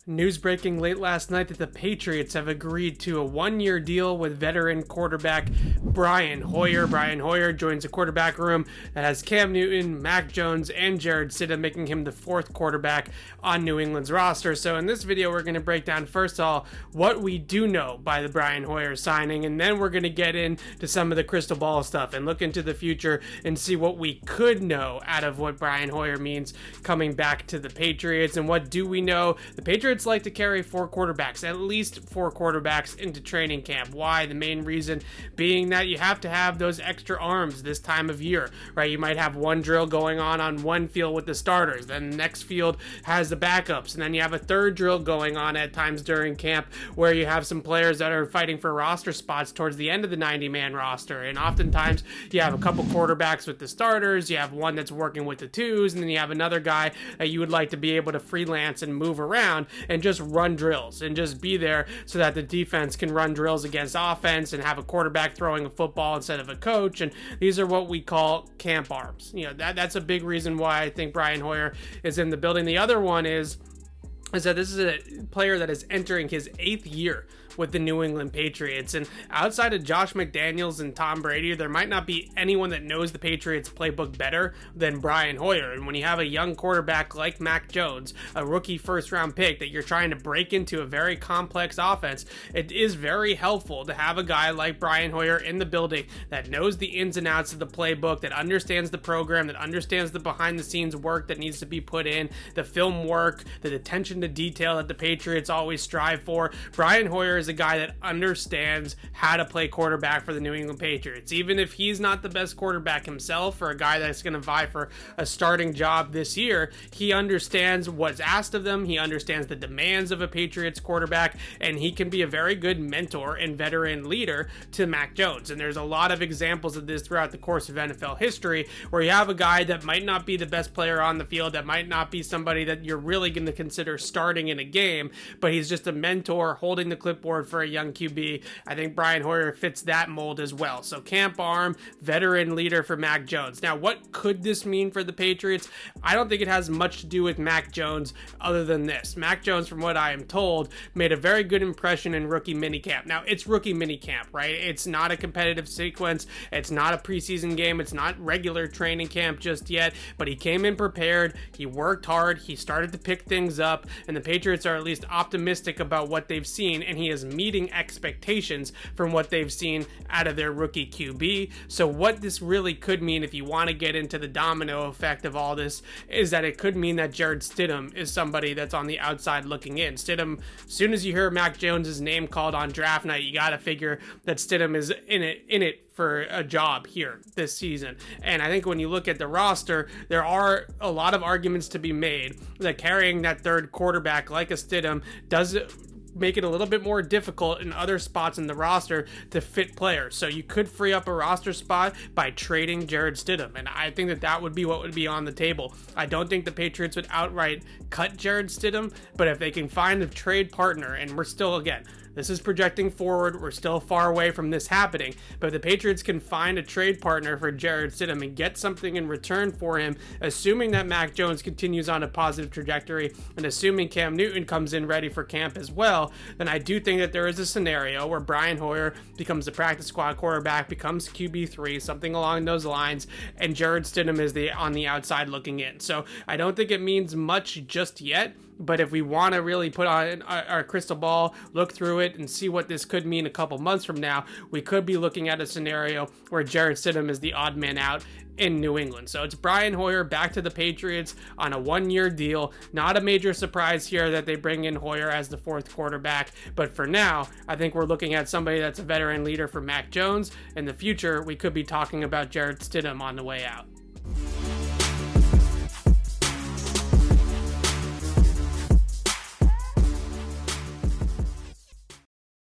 News breaking late last night that the Patriots have agreed to a one-year deal with veteran quarterback Brian Hoyer. Brian Hoyer joins a quarterback room that has Cam Newton, Mac Jones, and Jarrett Stidham, making him the fourth quarterback on New England's roster. So in this video, we're going to break down first of all what we do know by the Brian Hoyer signing, and then we're going to get into some of the crystal ball stuff and look into the future and see what we could know out of what Brian Hoyer means coming back to the Patriots. And what do we know? The Patriots like to carry at least four quarterbacks into training camp. Why? The main reason being that you have to have those extra arms this time of year, right? You might have one drill going on one field with the starters, then the next field has the backups, and then you have a third drill going on at times during camp where you have some players that are fighting for roster spots towards the end of the 90-man roster, and oftentimes you have a couple quarterbacks with the starters, you have one that's working with the twos, and then you have another guy that you would like to be able to freelance and move around and just run drills and just be there so that the defense can run drills against offense and have a quarterback throwing a football instead of a coach. And these are what we call camp arms. You know, that's a big reason why I think Brian Hoyer is in the building. The other one is that this is a player that is entering his 8th year with the New England Patriots, and outside of Josh McDaniels and Tom Brady, there might not be anyone that knows the Patriots playbook better than Brian Hoyer. And when you have a young quarterback like Mac Jones, a rookie first-round pick that you're trying to break into a very complex offense, it is very helpful to have a guy like Brian Hoyer in the building that knows the ins and outs of the playbook, that understands the program, that understands the behind-the-scenes work that needs to be put in, the film work, the attention to detail that the Patriots always strive for. Brian Hoyer is a guy that understands how to play quarterback for the New England Patriots. Even if he's not the best quarterback himself, or a guy that's going to vie for a starting job this year, he understands what's asked of them, he understands the demands of a Patriots quarterback, and he can be a very good mentor and veteran leader to Mac Jones. And there's a lot of examples of this throughout the course of NFL history, where you have a guy that might not be the best player on the field, that might not be somebody that you're really going to consider starting in a game, but he's just a mentor holding the clipboard for a young QB. I think Brian Hoyer fits that mold as well. So camp arm, veteran leader for Mac Jones. Now, what could this mean for the Patriots? I don't think it has much to do with Mac Jones other than this. Mac Jones, from what I am told, made a very good impression in rookie minicamp. Now, it's rookie minicamp, right? It's not a competitive sequence. It's not a preseason game. It's not regular training camp just yet, but he came in prepared. He worked hard. He started to pick things up, and the Patriots are at least optimistic about what they've seen, and he is meeting expectations from what they've seen out of their rookie QB. So what this really could mean, if you want to get into the domino effect of all this, is that it could mean that Jarrett Stidham is somebody that's on the outside looking in. Stidham, as soon as you hear Mac Jones's name called on draft night, you got to figure that Stidham is in it for a job here this season. And I think when you look at the roster, there are a lot of arguments to be made that carrying that third quarterback like a Stidham does make it a little bit more difficult in other spots in the roster to fit players. So you could free up a roster spot by trading Jarrett Stidham, and I think that would be what would be on the table. I don't think the Patriots would outright cut Jarrett Stidham, but if they can find a trade partner, and we're still, again, this is projecting forward, we're still far away from this happening, but if the Patriots can find a trade partner for Jarrett Stidham and get something in return for him, assuming that Mac Jones continues on a positive trajectory, and assuming Cam Newton comes in ready for camp as well, then I do think that there is a scenario where Brian Hoyer becomes the practice squad quarterback, becomes QB3, something along those lines, and Jarrett Stidham is on the outside looking in. So I don't think it means much just yet, but if we want to really put on our crystal ball, look through it, and see what this could mean a couple months from now, we could be looking at a scenario where Jarrett Stidham is the odd man out in New England. So it's Brian Hoyer back to the Patriots on a one-year deal. Not a major surprise here that they bring in Hoyer as the fourth quarterback, but for now, I think we're looking at somebody that's a veteran leader for Mac Jones. In the future, we could be talking about Jarrett Stidham on the way out.